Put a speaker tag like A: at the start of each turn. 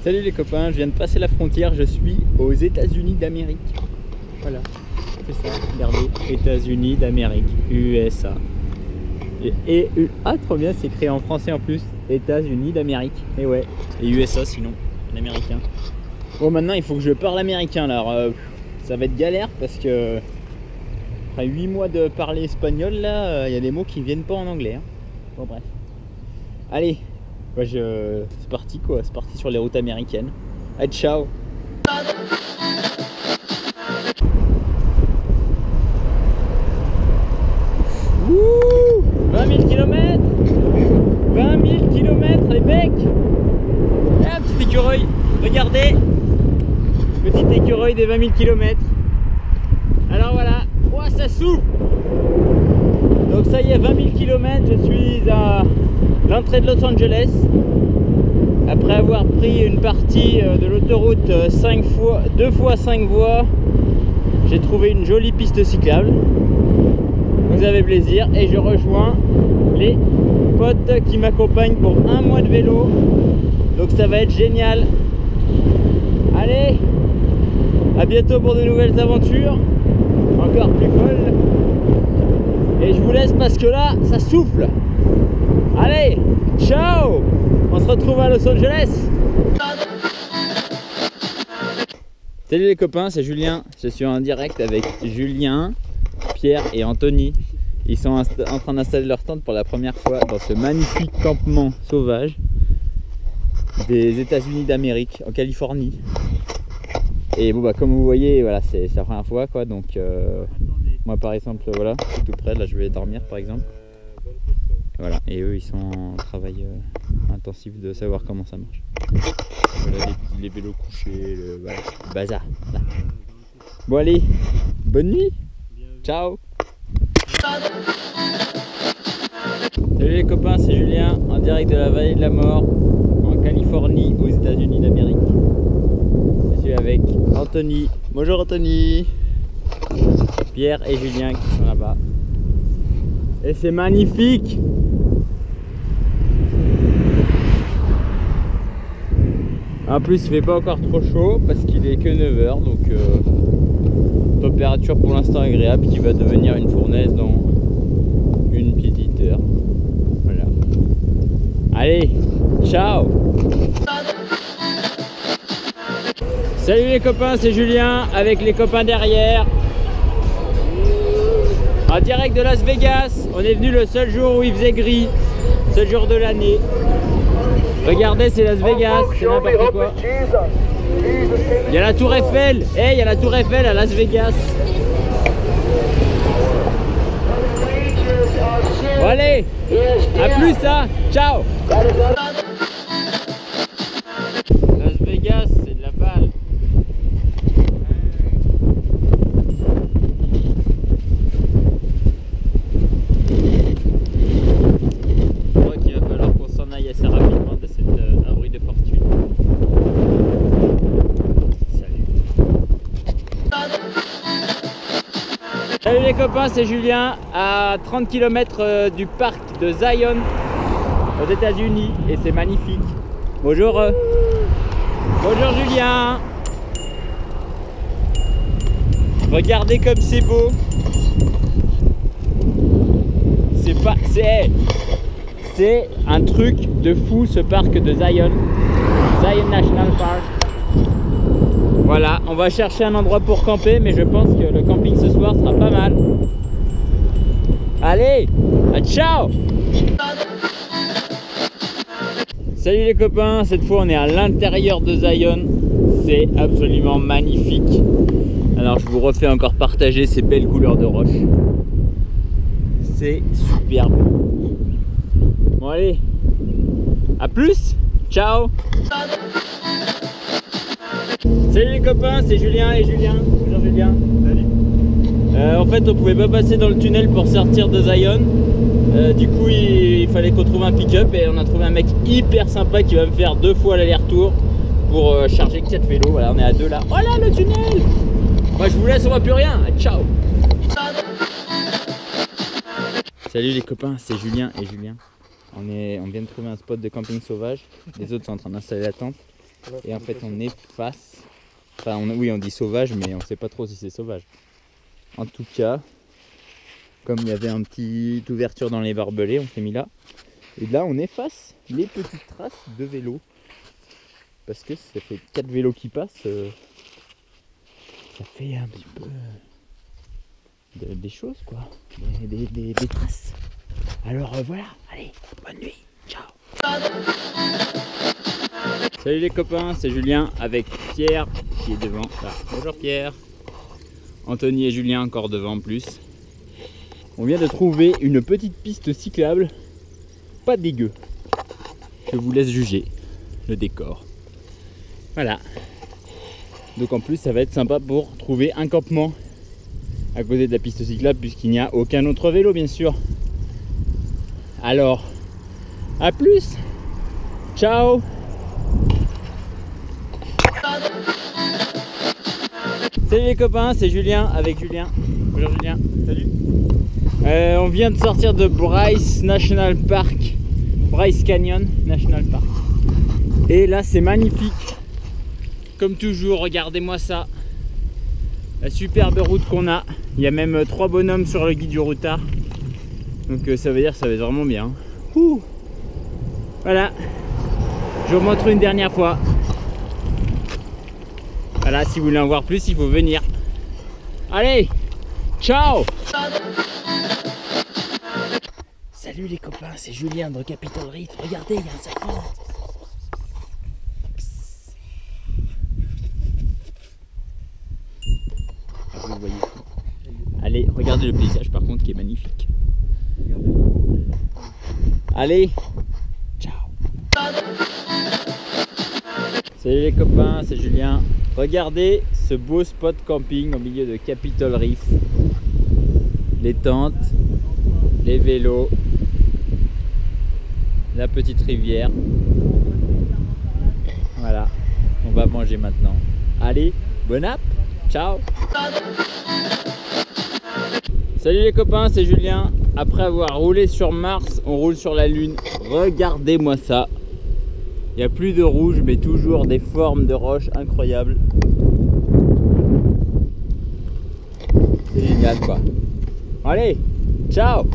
A: Salut les copains, je viens de passer la frontière, je suis aux États-Unis d'Amérique. Voilà, c'est ça, regardez, États-Unis d'Amérique, USA. Et ah trop bien, c'est écrit en français en plus, États-Unis d'Amérique. Et ouais, et USA sinon, l'américain. Bon maintenant il faut que je parle américain là, alors ça va être galère parce que après 8 mois de parler espagnol là, il y a des mots qui viennent pas en anglais. Hein. Bon bref. Allez, ouais, c'est parti quoi, c'est parti sur les routes américaines. Allez, ciao. Wouh, 20 000 km 20 000 km les mecs. Et un petit écureuil, regardez. Petit écureuil des 20 000 km. Alors voilà, oh, ça souffle. Donc ça y est, 20 000 km, je suis à l'entrée de Los Angeles. Après avoir pris une partie de l'autoroute 2 fois 5 voies, j'ai trouvé une jolie piste cyclable. Vous avez plaisir et je rejoins les potes qui m'accompagnent pour un mois de vélo. Donc ça va être génial. Allez, à bientôt pour de nouvelles aventures, encore plus folles. Et je vous laisse parce que là, ça souffle. Allez, ciao. On se retrouve à Los Angeles. Salut les copains, c'est Julien. Je suis en direct avec Julien, Pierre et Anthony. Ils sont en train d'installer leur tente pour la première fois dans ce magnifique campement sauvage des États-Unis d'Amérique, en Californie. Et bon bah comme vous voyez, voilà, c'est la première fois quoi, donc moi par exemple, voilà, je suis tout près, là je vais dormir par exemple. Voilà, et eux ils sont en travail intensif de savoir comment ça marche. Voilà les vélos couchés, voilà, le bazar. Là. Bon allez, bonne nuit. Ciao. Salut les copains, c'est Julien en direct de la vallée de la mort en Californie aux États-Unis d'Amérique. Je suis avec Anthony. Bonjour Anthony. Pierre et Julien qui sont là-bas. Et c'est magnifique. En plus il fait pas encore trop chaud parce qu'il est que 9 h, donc température pour l'instant agréable qui va devenir une fournaise dans une petite heure. Voilà. Allez, ciao. Salut les copains, c'est Julien avec les copains derrière. En direct de Las Vegas, on est venu le seul jour où il faisait gris, seul jour de l'année. Regardez, c'est Las Vegas, c'est n'importe quoi. Il y a la tour Eiffel, il y a la tour Eiffel à Las Vegas. Bon allez, à plus hein, ciao. Las Vegas, c'est de la balle. Je crois qu'il va falloir qu'on s'en aille assez rapidement de cet abri de fortune. Salut les copains, c'est Julien à 30 km du parc de Zion aux États-Unis et c'est magnifique. Bonjour. Bonjour Julien. Regardez comme c'est beau. C'est un truc de fou ce parc de Zion. Zion National Park. Voilà, on va chercher un endroit pour camper, mais je pense que le camping ce soir sera pas mal. Allez, ciao. Salut les copains, cette fois on est à l'intérieur de Zion. C'est absolument magnifique. Alors je vous refais encore partager ces belles couleurs de roche. C'est superbe. Bon allez, à plus, ciao. Salut les copains, c'est Julien et Julien. Bonjour Julien. Salut. En fait on pouvait pas passer dans le tunnel pour sortir de Zion. Du coup il fallait qu'on trouve un pick-up et on a trouvé un mec hyper sympa qui va me faire 2 fois l'aller-retour pour charger 4 vélos. Voilà, on est à 2 là. Oh là le tunnel. Moi je vous laisse, on voit plus rien. Ciao. Salut les copains, c'est Julien et Julien. On vient de trouver un spot de camping sauvage. Les autres sont en train d'installer la tente. Et en fait on est face. Enfin oui on dit sauvage mais on sait pas trop si c'est sauvage. En tout cas, comme il y avait une petite ouverture dans les barbelés, on s'est mis là. Et là on efface les petites traces de vélos. Parce que ça fait 4 vélos qui passent. Ça fait un petit peu des choses quoi. Des traces. Alors voilà, allez, bonne nuit, ciao. Salut les copains, c'est Julien avec Pierre qui est devant. Ah, bonjour Pierre. Anthony et Julien encore devant en plus. On vient de trouver une petite piste cyclable, pas dégueu. Je vous laisse juger le décor. Voilà. Donc en plus ça va être sympa pour trouver un campement à côté de la piste cyclable puisqu'il n'y a aucun autre vélo bien sûr. Alors, à plus. Ciao. Salut les copains, c'est Julien avec Julien. Bonjour Julien. Salut. On vient de sortir de Bryce National Park, Bryce Canyon National Park. Et là c'est magnifique. Comme toujours, regardez-moi ça. La superbe route qu'on a. Il y a même 3 bonhommes sur le guide du routard. Donc ça veut dire que ça va être vraiment bien. Ouh. Voilà. Je vous montre une dernière fois. Voilà, si vous voulez en voir plus, il faut venir. Allez, ciao. Salut les copains, c'est Julien de Capitol Reef. Regardez, il y a un serpent. Vous voyez. Allez, regardez le paysage par contre qui est magnifique. Allez, ciao. Salut les copains, c'est Julien. Regardez ce beau spot camping au milieu de Capitol Reef. Les tentes, les vélos, la petite rivière. Voilà, on va manger maintenant. Allez, bon app, ciao. Salut les copains, c'est Julien. Après avoir roulé sur Mars, on roule sur la Lune. Regardez-moi ça. Il n'y a plus de rouge, mais toujours des formes de roches incroyables. C'est génial quoi. Allez, ciao.